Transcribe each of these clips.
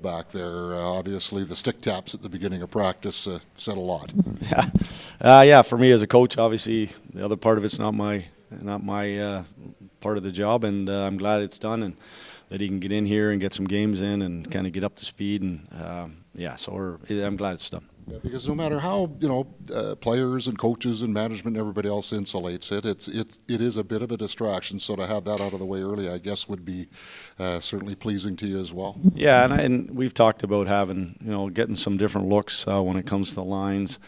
back there. Obviously, the stick taps at the beginning of practice said a lot. Yeah, for me as a coach, obviously the other part of it's not my part of the job, and I'm glad it's done and that he can get in here and get some games in and kind of get up to speed. And so I'm glad it's done. Yeah, because no matter how players and coaches and management and everybody else insulates it, it is a bit of a distraction. So to have that out of the way early, I guess, would be certainly pleasing to you as well. Yeah, and we've talked about having getting some different looks when it comes to lines,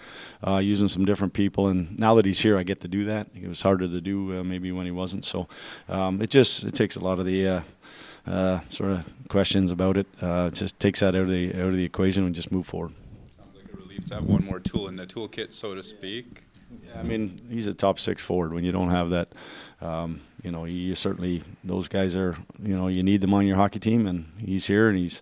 using some different people. And now that he's here, I get to do that. It was harder to do maybe when he wasn't. So it takes a lot of the sort of questions about it. Just takes that out of the equation and just move forward. To have one more tool in the toolkit, so to speak. Yeah, I mean, he's a top 6 forward. When you don't have that, you certainly, those guys are, you need them on your hockey team, and he's here, and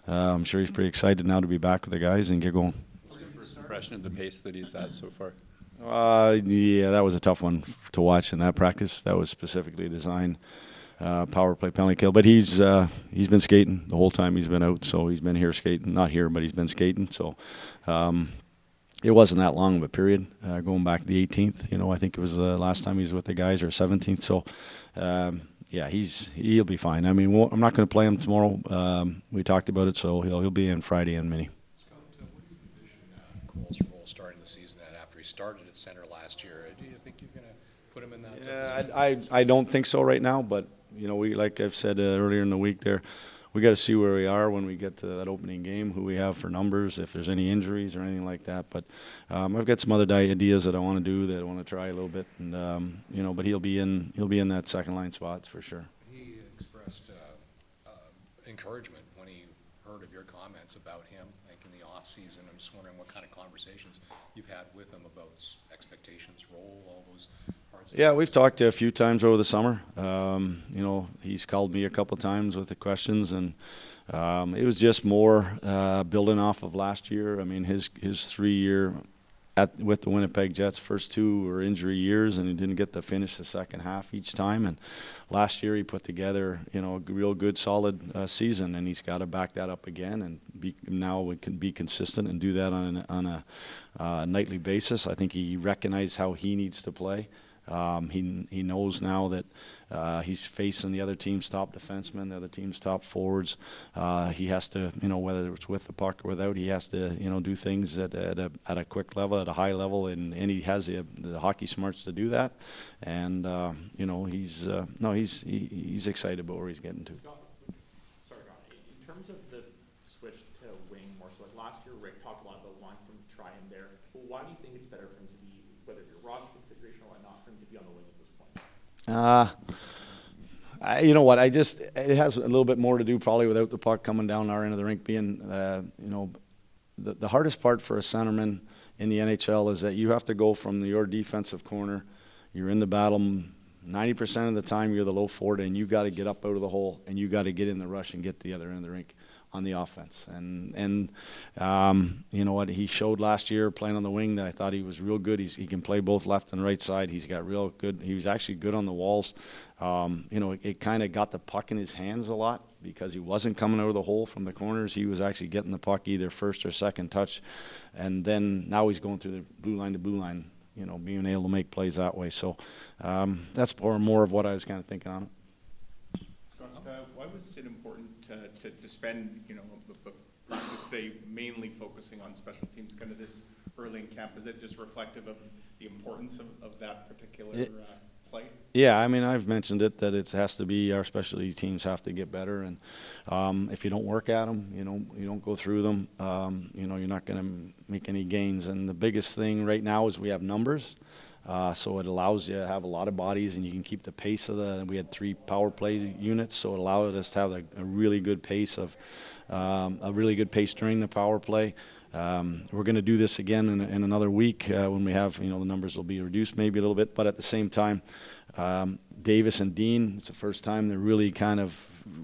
I'm sure he's pretty excited now to be back with the guys and get going. What's your first impression of the pace that he's at so far? Yeah, that was a tough one to watch in that practice. That was specifically designed. Power play, penalty kill, but he's been skating the whole time he's been out, so he's been here skating, not here, but he's been skating. So it wasn't that long of a period going back to the 18th. I think it was the last time he was with the guys, or 17th. So he'll be fine. I mean, I'm not going to play him tomorrow. We talked about it, so he'll be in Friday and mini. Scott, what do you envision Cole's role starting the season at after he started at center last year? Do you think you're going to put him in that? Yeah, I don't think so right now, but. We, like I've said earlier in the week there, we got to see where we are when we get to that opening game, who we have for numbers, if there's any injuries or anything like that. But I've got some other ideas that I want to do, that I want to try a little bit, and but he'll be in that second line spots for sure. He expressed encouragement when he heard of your comments about him, like in the off season. I'm just wondering what kind of conversations you've had with him about expectations, role, all those. Yeah, we've talked a few times over the summer. He's called me a couple times with the questions, and it was just more building off of last year. I mean, his 3-year with the Winnipeg Jets, first 2 were injury years, and he didn't get to finish the second half each time. And last year he put together, a real good, solid season, and he's got to back that up again. And now we can be consistent and do that on a nightly basis. I think he recognized how he needs to play. He knows now that he's facing the other team's top defensemen, the other team's top forwards. He has to, whether it's with the puck or without, he has to, do things at a quick level, at a high level, and he has the hockey smarts to do that. And he's excited about where he's getting to. Scott, sorry, in terms of the switch to wing more so, like last year, Rick talked a lot about wanting to try him there. But why do you think it's better for him to be, whether your roster configuration or whatnot, for him to be on the wing at this point? You know what? It has a little bit more to do probably without the puck coming down our end of the rink. Being, the hardest part for a centerman in the NHL is that you have to go from your defensive corner. You're in the battle 90% of the time. You're the low forward, and you got to get up out of the hole, and you got to get in the rush and get to the other end of the rink on the offense. And you know what, he showed last year playing on the wing that I thought he was real good. He can play both left and right side. He's got real good. He was actually good on the walls. It kind of got the puck in his hands a lot because he wasn't coming out of the hole from the corners. He was actually getting the puck either first or second touch. And then now he's going through the blue line to blue line, being able to make plays that way. So that's more of what I was kind of thinking on it. Why was it important to spend, practice day mainly focusing on special teams kind of this early in camp? Is it just reflective of the importance of that particular play? Yeah, I mean, I've mentioned it that it has to be our specialty teams have to get better, and if you don't work at them, you don't go through them, you're not going to make any gains. And the biggest thing right now is we have numbers. So it allows you to have a lot of bodies, and you can keep the pace of we had 3 power play units, so it allowed us to have a really good pace during the power play. We're going to do this again in another week when we have, the numbers will be reduced maybe a little bit, but at the same time, Davis and Dean, it's the first time they're really kind of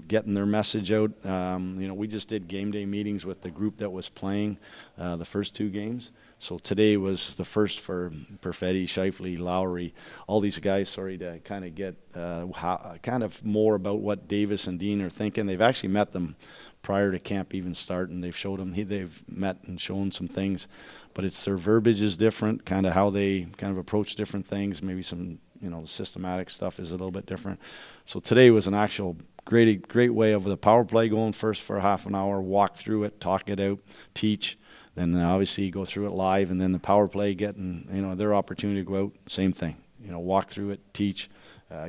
getting their message out. We just did game day meetings with the group that was playing the first 2 games. So today was the first for Perfetti, Scheifele, Lowry, all these guys, to kind of get kind of more about what Davis and Dean are thinking. They've actually met them prior to camp even starting. They've showed them, they've met and shown some things, but it's their verbiage is different, kind of how they kind of approach different things, maybe some, the systematic stuff is a little bit different. So today was an actual great way of the power play going first for half an hour, walk through it, talk it out, teach. Then obviously go through it live, and then the power play getting, their opportunity to go out, same thing. Walk through it, teach,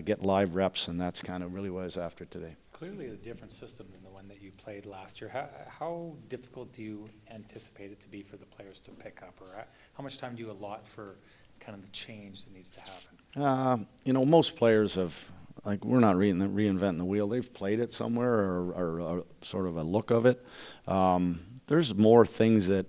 get live reps, and that's kind of really what I was after today. Clearly a different system than the one that you played last year. How difficult do you anticipate it to be for the players to pick up, or how much time do you allot for kind of the change that needs to happen? Most players have, we're not reinventing the wheel. They've played it somewhere or sort of a look of it. There's more things that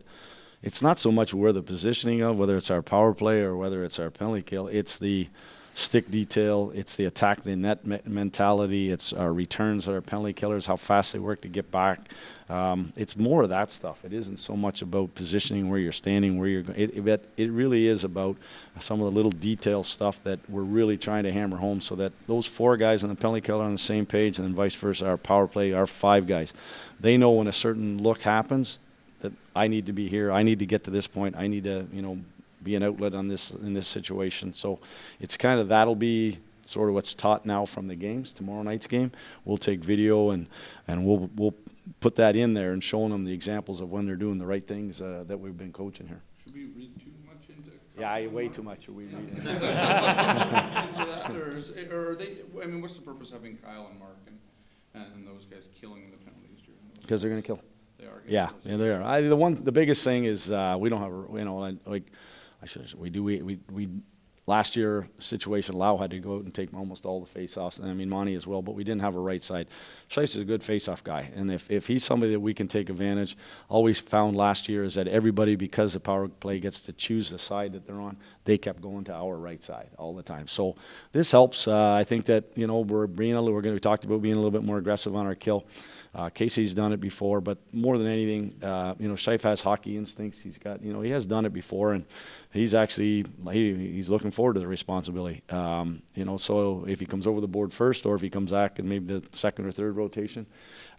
it's not so much where the positioning of, whether it's our power play or whether it's our penalty kill. It's the stick detail. It's the attack the net mentality. It's our returns, our penalty killers, how fast they work to get back. It's more of that stuff. It isn't so much about positioning where you're standing, where you're going. It really is about some of the little detail stuff that we're really trying to hammer home so that those 4 guys on the penalty killer are on the same page, and then vice versa, our power play, our 5 guys. They know when a certain look happens that I need to be here. I need to get to this point. I need to, be an outlet on this in this situation. So it's kind of that'll be sort of what's taught now from the games. Tomorrow night's game, we'll take video and we'll put that in there and showing them the examples of when they're doing the right things that we've been coaching here. Should we read too much into? Yeah, way too much. We read into that, or are they? I mean, what's the purpose of having Kyle and Mark and those guys killing the penalties during those? Because they're going to kill. They are. Yeah, they are. The biggest thing is we don't have we last year situation Lau had to go out and take almost all the face-offs, and I mean Monty as well, but we didn't have a right side. Scheifele is a good face-off guy, and if he's somebody that we can take advantage, all we found last year is that everybody, because the power play gets to choose the side that they're on, they kept going to our right side all the time. So this helps. I think that we talked about being a little bit more aggressive on our kill. Casey's done it before, but more than anything, Scheifele has hockey instincts. He's got, he has done it before, and he's actually he's looking forward to the responsibility. So if he comes over the board first, or if he comes back in maybe the second or third rotation,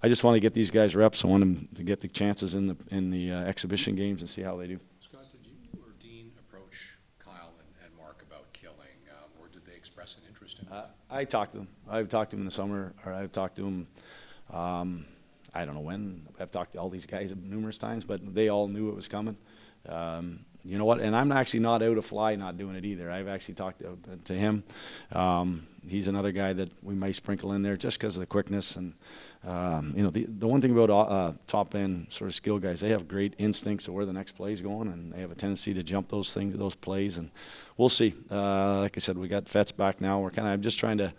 I just want to get these guys reps. I want them to get the chances in the exhibition games and see how they do. Scott, did you or Dean approach Kyle and Mark about killing, or did they express an interest in that? I talked to them. I've talked to them in the summer, or I've talked to them. I don't know when. I've talked to all these guys numerous times, but they all knew it was coming. You know what? And I'm actually not out of fly not doing it either. I've actually talked to him. He's another guy that we might sprinkle in there just because of the quickness. And, the one thing about top end sort of skill guys, they have great instincts of where the next play is going, and they have a tendency to jump those plays. And we'll see. Like I said, we got Fetz back now. I'm just trying to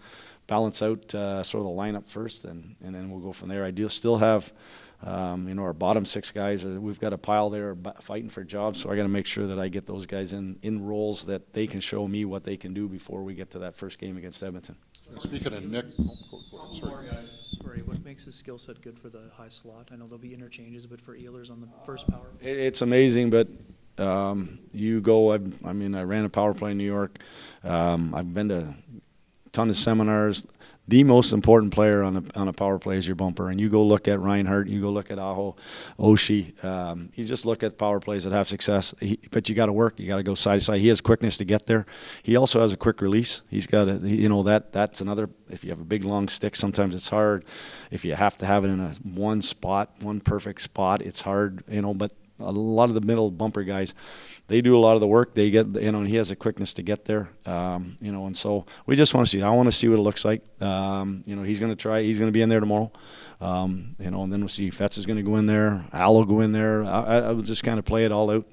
balance out sort of the lineup first, and then we'll go from there. I do still have, our bottom 6 guys. We've got a pile there fighting for jobs, so I got to make sure that I get those guys in roles that they can show me what they can do before we get to that first game against Edmonton. Speaking of Nick, Sorry, what makes his skill set good for the high slot? I know there'll be interchanges, but for Ehlers on the first power. It's amazing, but you go. I ran a power play in New York. I've been to ton of seminars. The most important player on a power play is your bumper. And you go look at Reinhardt, you go look at Aho, Oshie. You just look at power plays that have success. But you got to work. You got to go side to side. He has quickness to get there. He also has a quick release. He's got that's another. If you have a big long stick, sometimes it's hard. If you have to have it in one perfect spot, it's hard. But a lot of the middle bumper guys, they do a lot of the work. They get, and he has a quickness to get there, and so we just want to see. I want to see what it looks like. He's going to try. He's going to be in there tomorrow, and then we'll see. Fetz is going to go in there. Al will go in there. I will just kind of play it all out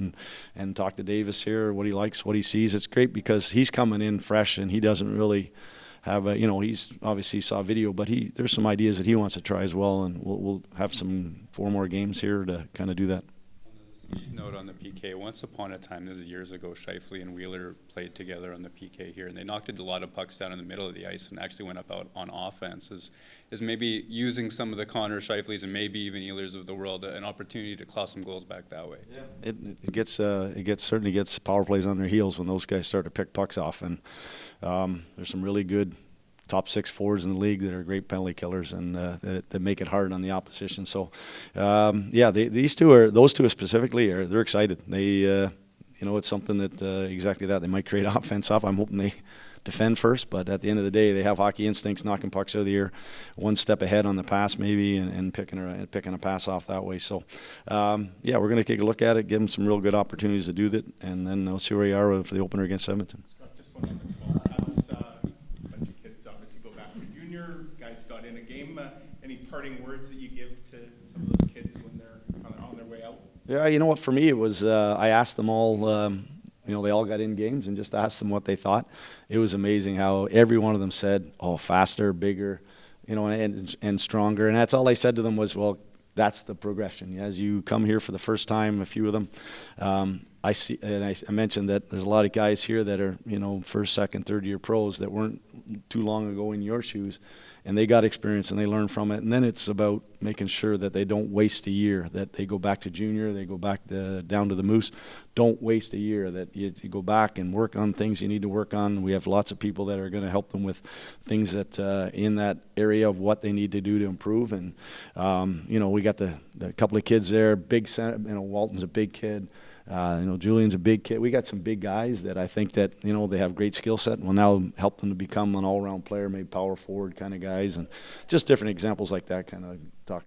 and talk to Davis here, what he likes, what he sees. It's great because he's coming in fresh and he doesn't really have he's obviously saw video, but there's some ideas that he wants to try as well, and we'll have 4 more games here to kind of do that. Note on the PK, once upon a time, this is years ago, Shifley and Wheeler played together on the PK here, and they knocked a lot of pucks down in the middle of the ice and actually went up out on offense. Is maybe using some of the Connor Shifleys and maybe even Ehlers of the world an opportunity to claw some goals back that way? Yeah. It certainly gets power plays on their heels when those guys start to pick pucks off, and there's some really good top 6 forwards in the league that are great penalty killers and that make it hard on the opposition. So, those two specifically they're excited. They, it's something that exactly that they might create offense off. I'm hoping they defend first, but at the end of the day, they have hockey instincts, knocking pucks out of the air, one step ahead on the pass maybe, and picking a pass off that way. So, we're going to take a look at it, give them some real good opportunities to do that, and then we'll see where you are for the opener against Edmonton. Scott, just one on the 12 cuts. A bunch of kids obviously go back to junior. Guys got in a game. Any parting words that you give to some of those kids when they're on their way out? Yeah, you know what? For me, it was I asked them all. They all got in games and just asked them what they thought. It was amazing how every one of them said, "Oh, faster, bigger, and stronger." And that's all I said to them was, "Well, that's the progression. As you come here for the first time, a few of them, I see." And I mentioned that there's a lot of guys here that are, first, second, third year pros that weren't too long ago in your shoes, and they got experience and they learned from it. And then it's about making sure that they don't waste a year, that they go back to junior, they go back down to the Moose. Don't waste a year, that you go back and work on things you need to work on. We have lots of people that are going to help them with things that in that area of what they need to do to improve. And, we got the couple of kids there, big center, Walton's a big kid. Julian's a big kid. We got some big guys that I think that, they have great skill set and will now help them to become an all-around player, maybe power forward kind of guys, and just different examples like that kind of talk.